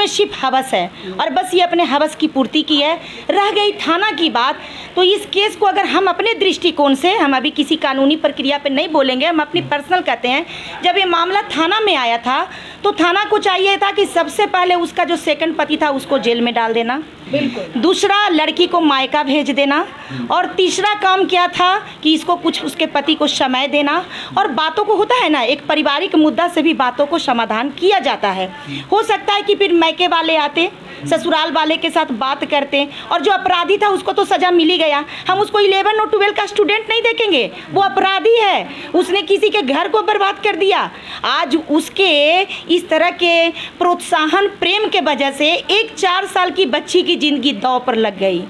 में सिर्फ हवस है और बस ये अपने हवस की पूर्ति की है। रह गई थाना की बात, तो इस केस को अगर हम अपने दृष्टिकोण से, हम अभी किसी कानूनी प्रक्रिया पे नहीं बोलेंगे, हम अपनी पर्सनल कहते हैं, जब ये मामला थाना में आया था तो थाना को चाहिए था कि सबसे पहले उसका जो सेकंड पति था उसको जेल में डाल देना, बिल्कुल, दूसरा लड़की को मायका भेज देना, और तीसरा काम क्या था कि इसको कुछ उसके पति को समय देना। और बातों को होता है ना, एक पारिवारिक मुद्दा से भी बातों को समाधान किया जाता है। हो सकता है कि फिर मायके वाले आते, ससुराल वाले के साथ बात करते, और जो अपराधी था उसको तो सज़ा मिल ही गया। हम उसको 11 और 12 का स्टूडेंट नहीं देखेंगे, वो अपराधी है, उसने किसी के घर को बर्बाद कर दिया। आज उसके इस तरह के प्रोत्साहन प्रेम के वजह से एक 4 साल की बच्ची की ज़िंदगी दांव पर लग गई,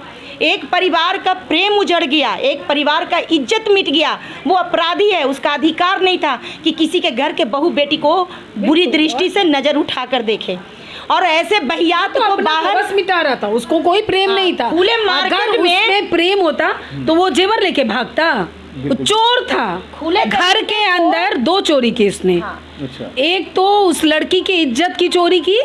एक परिवार का प्रेम उजड़ गया, एक परिवार का इज्जत मिट गया। वो अपराधी है, उसका अधिकार नहीं था कि किसी के घर के बहू बेटी को बुरी दृष्टि से नज़र उठाकर देखे। और ऐसे बहियात को बाहर बस मिटा रहा था, उसको कोई प्रेम नहीं था। खुले मार्केट में उसमें प्रेम होता तो वो जेवर लेके भागता, वो चोर था। खुले घर के अंदर 2 चोरी की उसने। अच्छा। एक तो उस लड़की की इज्जत की चोरी की,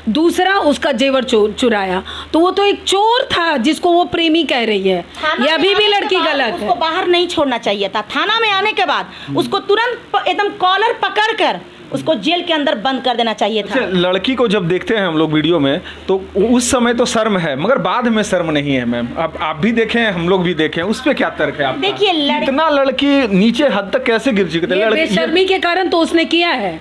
दूसरा उसका जेवर चुराया। तो वो तो एक चोर था जिसको वो प्रेमी कह रही है। ये अभी भी लड़की गलत है। उसको बाहर नहीं छोड़ना चाहिए था। थाना में आने के बाद उसको तुरंत एकदम कॉलर पकड़कर उसको जेल के अंदर बंद कर देना चाहिए था। लड़की को जब देखते हैं हम लोग वीडियो में तो उस समय तो शर्म है, मगर बाद में शर्म नहीं है मैम। अब आप भी देखें, हम लोग भी देखें, उस पे क्या तर्क है आपका? देखिए, इतना लड़की नीचे हद तक कैसे गिर चुकी है? बेशर्मी के कारण तो उसने किया है,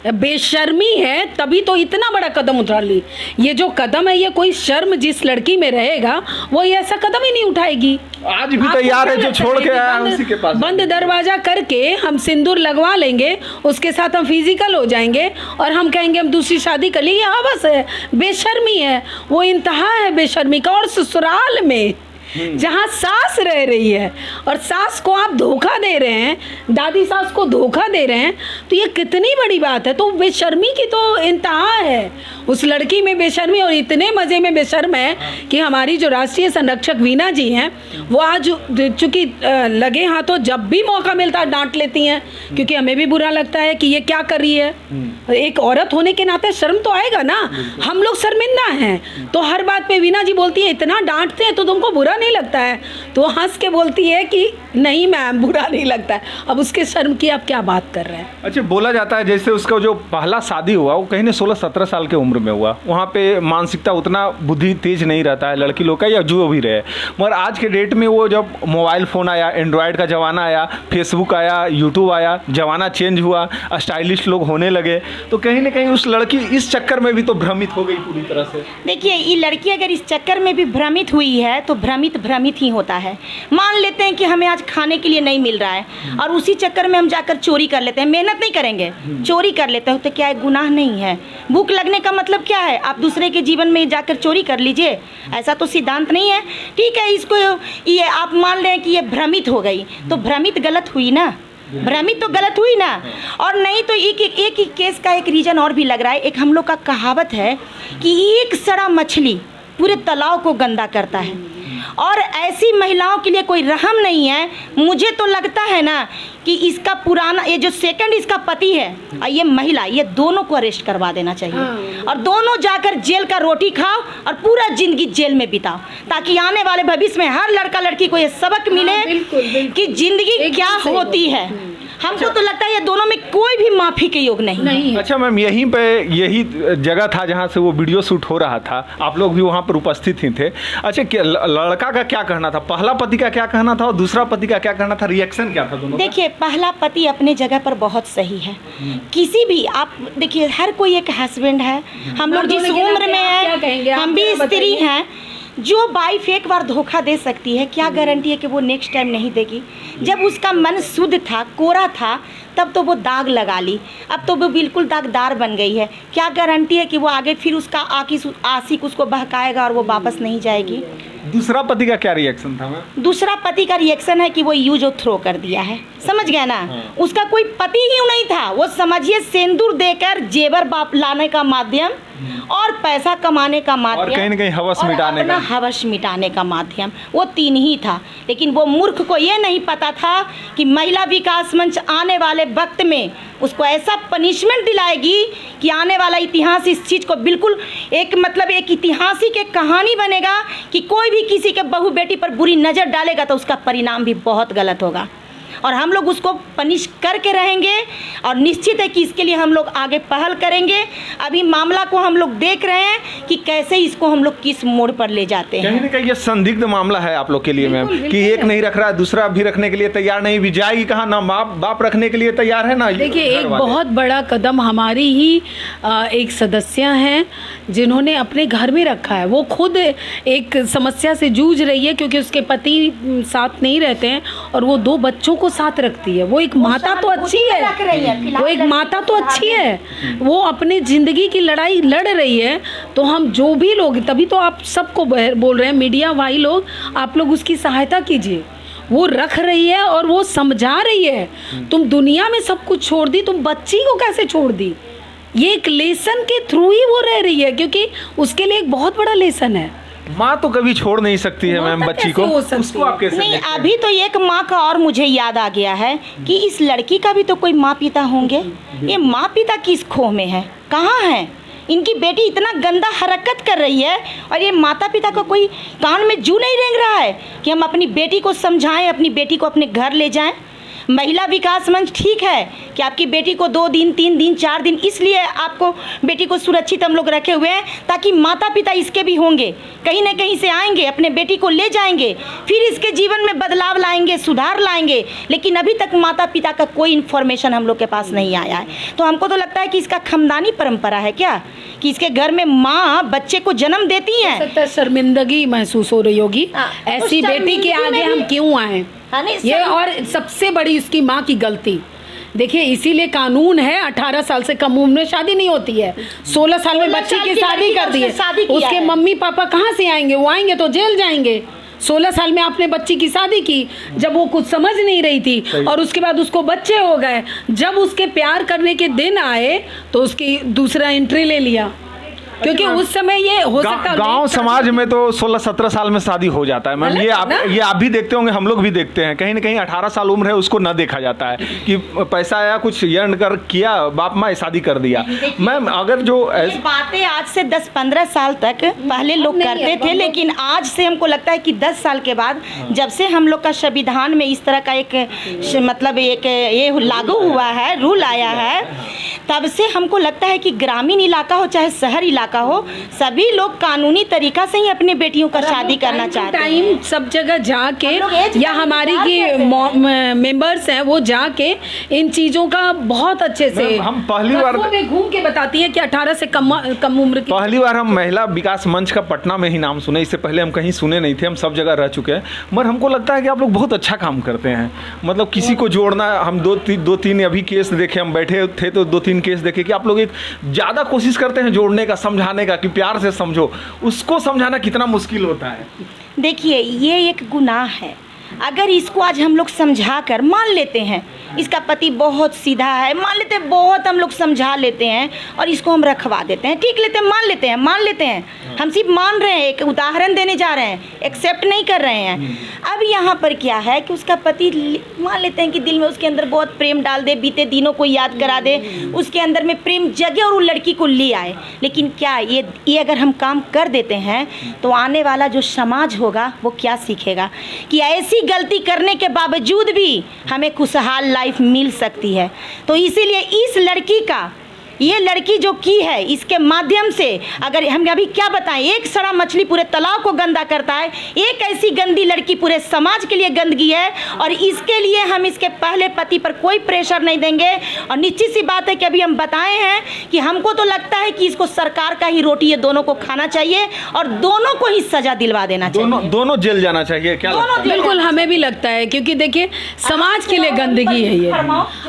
बेशर्मी है तभी तो इतना बड़ा कदम उठा ली। ये जो कदम है, ये कोई शर्म जिस लड़की में रहेगा वो ऐसा कदम ही नहीं उठाएगी। आज भी तैयार है, जो छोड़ के आया है उसी के पास। बंद दरवाजा करके हम सिंदूर लगवा लेंगे, उसके साथ हम फिजिकल हो जाएंगे और हम कहेंगे हम दूसरी शादी कर लेंगे। हाँ बस है, बेशर्मी है, वो इंतहा है बेशर्मी का। और ससुराल में जहाँ सास रह रही है और सास को आप धोखा दे रहे हैं, दादी सास को धोखा दे रहे हैं, तो ये कितनी बड़ी बात है। तो बेशर्मी की तो इंतहा है उस लड़की में, बेशर्मी। और इतने मज़े में बेशर्म है कि हमारी जो राष्ट्रीय संरक्षक वीना जी हैं, वो आज चूँकि लगे हाथों जब भी मौका मिलता है डांट लेती हैं, क्योंकि हमें भी बुरा लगता है कि ये क्या कर रही है। एक औरत होने के नाते शर्म तो आएगा ना, हम लोग शर्मिंदा हैं। तो हर बात पे वीना जी बोलती है इतना डांटते हैं तो तुमको बुरा नहीं लगता है? तो हंस के बोलती है कि नहीं मैम, बुरा नहीं लगता है। अब उसके शर्म की आप क्या बात कर रहे हैं? अच्छा, बोला जाता है जैसे उसका जो पहला शादी हुआ वो कहीं 16-17 साल के उम्र में हुआ, वहाँ पे मानसिकता उतना बुद्धि तेज नहीं रहता है लड़की लोग का, या जो भी रहे। मगर आज के डेट में वो जब मोबाइल फ़ोन आया, एंड्रॉयड का ज़माना आया, फेसबुक आया, यूट्यूब आया, ज़माना चेंज हुआ, स्टाइलिश लोग होने लगे, तो कहीं ना कहीं उस लड़की इस चक्कर में भी तो भ्रमित हो गई पूरी तरह से। देखिए, ये लड़की अगर इस चक्कर में भी भ्रमित हुई है तो भ्रमित ही होता है। मान लेते हैं कि हमें आज खाने के लिए नहीं मिल रहा है और उसी चक्कर में हम जाकर चोरी कर लेते हैं, मेहनत नहीं करेंगे, चोरी कर लेते हैं, तो क्या है? गुनाह नहीं है। भूख लगने का मतलब क्या है? आप दूसरे के जीवन में जाकर चोरी कर लीजिए, ऐसा तो सिद्धांत नहीं है। ठीक है, इसको ये आप मान लें कि ये भ्रमित हो गई, तो भ्रमित गलत हुई ना, भ्रमित तो गलत हुई ना। और नहीं तो एक ही केस का एक रीजन और भी लग रहा है। एक हम लोग का कहावत है कि एक सड़ा मछली पूरे तालाब को गंदा करता है, और ऐसी महिलाओं के लिए कोई रहम नहीं है। मुझे तो लगता है ना कि इसका पुराना ये जो सेकंड इसका पति है और ये महिला, ये दोनों को अरेस्ट करवा देना चाहिए और दोनों जाकर जेल का रोटी खाओ और पूरा जिंदगी जेल में बिताओ, ताकि आने वाले भविष्य में हर लड़का लड़की को ये सबक मिले कि जिंदगी क्या होती है। हमको तो लगता है ये दोनों में कोई भी माफी के योग नहीं। अच्छा मैम, यही जगह था जहाँ से वो वीडियो शूट हो रहा था, आप लोग भी वहाँ पर उपस्थित ही थे। अच्छा, लड़का का क्या कहना था, पहला पति का क्या कहना था और दूसरा पति का क्या कहना था, रिएक्शन क्या था दोनों? देखिए, पहला पति अपने जगह पर बहुत सही है। किसी भी आप देखिए, हर कोई एक हस्बैंड है, हम लोग जिस उम्र में है, हम भी स्त्री हैं। जो वाइफ एक बार धोखा दे सकती है, क्या गारंटी है कि वो नेक्स्ट टाइम नहीं देगी? जब उसका मन शुद्ध था, कोरा था, तब तो वो दाग लगा ली, अब तो वो बिल्कुल दागदार बन गई है। क्या गारंटी है कि वो आगे फिर उसका आशिक उसको बहकाएगा और वो वापस नहीं जाएगी? दूसरा पति का क्या रिएक्शन था मैम? दूसरा पति का रिएक्शन है कि वो यूज और थ्रो कर दिया है, समझ गया ना? उसका कोई पति ही नहीं था, वो समझिए सिंदूर देकर जेवर लाने का माध्यम और पैसा कमाने का माध्यम और कहीं न कहीं हवस मिटाने का, हवस मिटाने का माध्यम, वो 3 ही था। लेकिन वो मूर्ख को ये नहीं पता था कि महिला विकास मंच आने वाले वाले वक्त में उसको ऐसा पनिशमेंट दिलाएगी कि आने वाला इतिहास इस चीज़ को बिल्कुल एक मतलब एक ऐतिहासिक एक कहानी बनेगा कि कोई भी किसी के बहू बेटी पर बुरी नज़र डालेगा तो उसका परिणाम भी बहुत गलत होगा। और हम लोग उसको पनिश करके रहेंगे और निश्चित है कि इसके लिए हम लोग आगे पहल करेंगे। अभी मामला को हम लोग देख रहे हैं कि कैसे इसको हम लोग किस मोड़ पर ले जाते हैं। कहीं ना कहीं ये संदिग्ध मामला है आप लोग के लिए मैम, कि एक नहीं रख रहा है, दूसरा भी रखने के लिए तैयार नहीं, भी जाएगी कहाँ, ना बाप रखने के लिए तैयार है ना। देखिए, एक बहुत बड़ा कदम हमारी ही एक सदस्य हैं जिन्होंने अपने घर में रखा है। वो खुद एक समस्या से जूझ रही है क्योंकि उसके पति साथ नहीं रहते हैं और वो 2 बच्चों को साथ रखती है। वो एक माता तो अच्छी है, वो एक माता तो अच्छी है, वो अपनी जिंदगी की लड़ाई लड़ रही है। तो हम जो भी लोग, तभी तो आप सबको बोल रहे हैं, मीडिया भाई लोग, आप लोग उसकी सहायता कीजिए। वो रख रही है और वो समझा रही है, तुम दुनिया में सब कुछ छोड़ दी, तुम बच्ची को कैसे छोड़ दी। ये एक लेसन के थ्रू ही वो रह रही है क्योंकि उसके लिए एक बहुत बड़ा लेसन है। माँ तो कभी छोड़ नहीं सकती है मैम बच्ची को, उसको आप कैसे नहीं, अभी तो एक माँ का और मुझे याद आ गया है कि इस लड़की का भी तो कोई माँ पिता होंगे। ये माँ पिता किस खो में है, कहाँ है? इनकी बेटी इतना गंदा हरकत कर रही है और ये माता पिता को कोई कान में जू नहीं रेंग रहा है कि हम अपनी बेटी को समझाएं, अपनी बेटी को अपने घर ले जाएं। महिला विकास मंच ठीक है कि आपकी बेटी को 2 दिन 3 दिन 4 दिन, इसलिए आपको बेटी को सुरक्षित हम लोग रखे हुए हैं ताकि माता पिता इसके भी होंगे, कहीं ना कहीं से आएंगे, अपने बेटी को ले जाएंगे, फिर इसके जीवन में बदलाव लाएंगे, सुधार लाएंगे। लेकिन अभी तक माता पिता का कोई इन्फॉर्मेशन हम लोग के पास नहीं आया है। तो हमको तो लगता है कि इसका खानदानी परंपरा है क्या, कि इसके घर में माँ बच्चे को जन्म देती है। हो सकता है शर्मिंदगी महसूस हो रही होगी, ऐसी बेटी के आगे हम क्यों आए। ये और सबसे बड़ी उसकी माँ की गलती। देखिए, इसीलिए कानून है 18 साल से कम उम्र में शादी नहीं होती है। 16 साल में बच्ची की शादी कर दी है, उसके मम्मी पापा कहाँ से आएंगे? वो आएंगे तो जेल जाएंगे। 16 साल में आपने बच्ची की शादी की जब वो कुछ समझ नहीं रही थी और उसके बाद उसको बच्चे हो गए। जब उसके प्यार करने के दिन आए तो उसकी दूसरा एंट्री ले लिया, क्योंकि उस समय ये हो सकता है गांव समाज में तो 16-17 साल में शादी हो जाता है मैम। ये आप भी देखते होंगे, हम लोग भी देखते हैं। कहीं ना कहीं 18 साल उम्र है, उसको ना देखा जाता है कि पैसा आया, कुछ अर्न कर किया, बाप माँ शादी कर दिया। मैम अगर जो बातें आज से 10-15 साल तक पहले लोग करते थे, लेकिन आज से हमको लगता है कि 10 साल के बाद जब से हम लोग का संविधान में इस तरह का एक मतलब एक ये लागू हुआ है, रूल आया है, तब से हमको लगता है कि ग्रामीण इलाका हो चाहे शहर इलाका हो, सभी लोग कानूनी तरीका से ही अपने बेटियों का शादी करना चाहते हैं। टाइम सब जगह जाके या हमारी की मेंबर्स हैं वो जाके इन चीजों का बहुत अच्छे से हम पहली बार घूम के बताती हैं कि 18 से कम उम्र की। पहली बार हम महिला विकास मंच का पटना में ही नाम सुने, इससे पहले हम कहीं सुने नहीं थे, हम सब जगह रह चुके हैं। मगर हमको लगता है कि आप लोग बहुत अच्छा काम करते हैं। मतलब किसी को जोड़ना, हम दो तीन अभी केस देखे, हम बैठे थे तो 2-3 केस देखे कि आप लोग एक ज़्यादा कोशिश करते हैं जोड़ने का, समझाने का, कि प्यार से समझो। उसको समझाना कितना मुश्किल होता है। देखिए, ये एक गुनाह है। अगर इसको आज हम लोग समझा कर मान लेते हैं, इसका पति बहुत सीधा है, मान लेते हैं, बहुत हम लोग समझा लेते हैं और इसको हम रखवा देते हैं, ठीक लेते हैं, मान लेते हैं, हम सिर्फ मान रहे हैं, एक उदाहरण देने जा रहे हैं, एक्सेप्ट नहीं कर रहे हैं। अब यहाँ पर क्या है कि उसका पति मान लेते हैं कि दिल में उसके अंदर बहुत प्रेम डाल दे, बीते दिनों को याद करा दे, उसके अंदर में प्रेम जगे और वो लड़की को ले आए। लेकिन क्या ये अगर हम काम कर देते हैं तो आने वाला जो समाज होगा वो क्या सीखेगा कि ऐसी गलती करने के बावजूद भी हमें खुशहाल लाइफ मिल सकती है। तो इसीलिए इस लड़की का, ये लड़की जो की है, इसके माध्यम से अगर हम अभी क्या बताएं, एक सड़ा मछली पूरे तालाब को गंदा करता है, एक ऐसी गंदी लड़की पूरे समाज के लिए गंदगी है। और इसके लिए हम इसके पहले पति पर कोई प्रेशर नहीं देंगे। और निश्चित सी बात है कि अभी हम बताए हैं कि हमको तो लगता है कि इसको सरकार का ही रोटी ये दोनों को खाना चाहिए और दोनों को ही सजा दिलवा देना चाहिए। दोनों जेल जाना चाहिए क्या? बिल्कुल, हमें भी लगता है, क्योंकि देखिए समाज के लिए गंदगी है ये।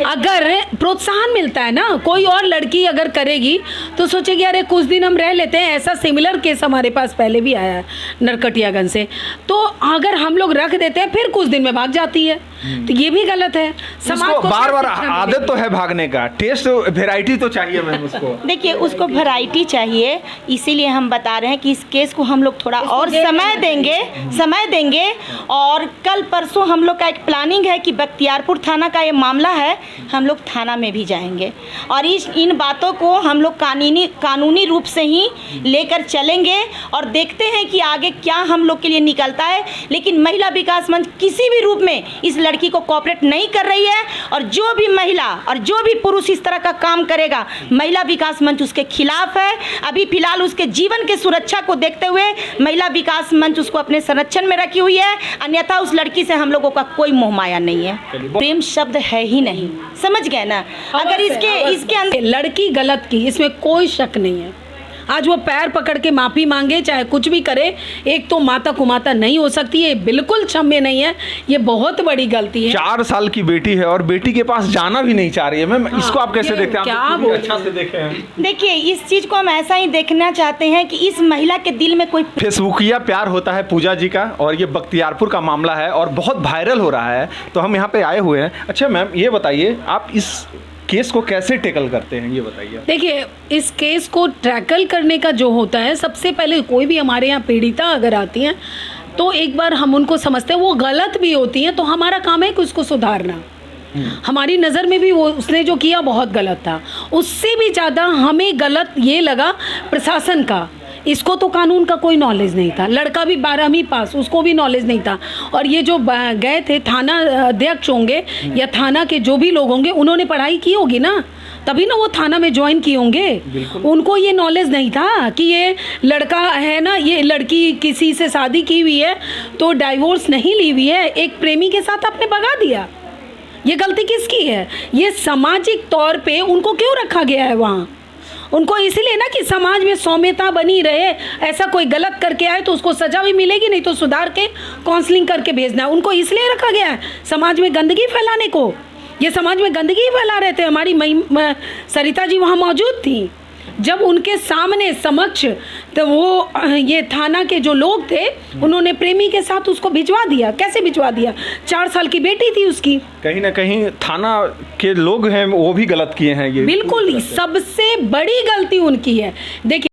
अगर प्रोत्साहन मिलता है ना, कोई और लड़की अगर करेगी तो सोचेगी अरे कुछ दिन हम रह लेते हैं। ऐसा सिमिलर केस हमारे पास पहले भी आया है नरकटियागंज से। तो अगर हम लोग रख देते हैं फिर कुछ दिन में भाग जाती है। तो ये भी गलत है। समाज उसको को बार बार क्या शिक्षा आदत तो मिलेगी? है भागने का, टेस्ट वेराइटी तो चाहिए मैम उसको। देखिए उसको वैरायटी चाहिए, इसीलिए हम बता रहे हैं कि इस केस को हम लोग थोड़ा इसको और जेल समय देंगे और कल परसों हम लोग का एक प्लानिंग है कि बख्तियारपुर थाना का ये मामला है, हम लोग थाना में भी जाएंगे और इन बातों को हम लोग कानूनी रूप से ही लेकर चलेंगे और देखते हैं कि आगे क्या हम लोग के लिए निकलता है। लेकिन महिला विकास मंच किसी भी रूप में इस लड़की को कोऑपरेट नहीं कर रही है और जो भी महिला और जो भी पुरुष इस तरह का काम करेगा, महिला विकास मंच उसके खिलाफ है। अभी फिलहाल उसके जीवन के सुरक्षा को देखते हुए महिला विकास मंच उसको अपने संरक्षण में रखी हुई है, अन्यथा उस लड़की से हम लोगों का कोई मोह माया नहीं है। प्रेम शब्द है ही नहीं, समझ गए ना। अगर इसके अंदर लड़की गलत की, इसमें कोई शक नहीं है। आज वो पैर पकड़ के माफ़ी मांगे, चाहे कुछ भी करे, एक तो माता कुमाता नहीं हो सकती है, बिल्कुल क्षम्य नहीं है, ये बहुत बड़ी गलती है। 4 साल की बेटी है और बेटी के पास जाना भी नहीं चाह रही है मैम। इसको आप कैसे देखते हैं? क्या आप तो बोल अच्छा से देखे हैं। देखिए इस चीज़ को हम ऐसा ही देखना चाहते हैं कि इस महिला के दिल में कोई फेसबुकिया प्यार होता है पूजा जी का, और ये बख्तियारपुर का मामला है और बहुत वायरल हो रहा है, तो हम यहाँ पे आए हुए हैं। अच्छा मैम ये बताइए, आप इस केस को कैसे टैकल करते हैं, ये बताइए। देखिए इस केस को टैकल करने का जो होता है, सबसे पहले कोई भी हमारे यहाँ पीड़िता अगर आती हैं तो एक बार हम उनको समझते हैं, वो गलत भी होती हैं तो हमारा काम है कि उसको सुधारना। हमारी नज़र में भी वो उसने जो किया बहुत गलत था। उससे भी ज़्यादा हमें गलत ये लगा प्रशासन का, इसको तो कानून का कोई नॉलेज नहीं था। लड़का भी 12वीं पास, उसको भी नॉलेज नहीं था। और ये जो गए थे थाना अध्यक्ष होंगे या थाना के जो भी लोग होंगे, उन्होंने पढ़ाई की होगी ना, तभी ना वो थाना में ज्वाइन किए होंगे। उनको ये नॉलेज नहीं था कि ये लड़का है ना, ये लड़की किसी से शादी की हुई है तो डाइवोर्स नहीं ली हुई है, एक प्रेमी के साथ आपने भगा दिया। ये गलती किसकी है? ये सामाजिक तौर पे उनको क्यों रखा गया है वहाँ? उनको इसलिए ना कि समाज में सौम्यता बनी रहे, ऐसा कोई गलत करके आए तो उसको सज़ा भी मिलेगी, नहीं तो सुधार के काउंसलिंग करके भेजना है। उनको इसलिए रखा गया है समाज में गंदगी फैलाने को। ये समाज में गंदगी ही फैला रहे थे। हमारी सरिता जी वहाँ मौजूद थी जब उनके सामने समक्ष, तो वो ये थाना के जो लोग थे उन्होंने प्रेमी के साथ उसको भिजवा दिया। कैसे भिजवा दिया? 4 साल की बेटी थी उसकी। कहीं ना कहीं थाना के लोग हैं वो भी गलत किए हैं ये। बिल्कुल सबसे बड़ी गलती उनकी है। देखिए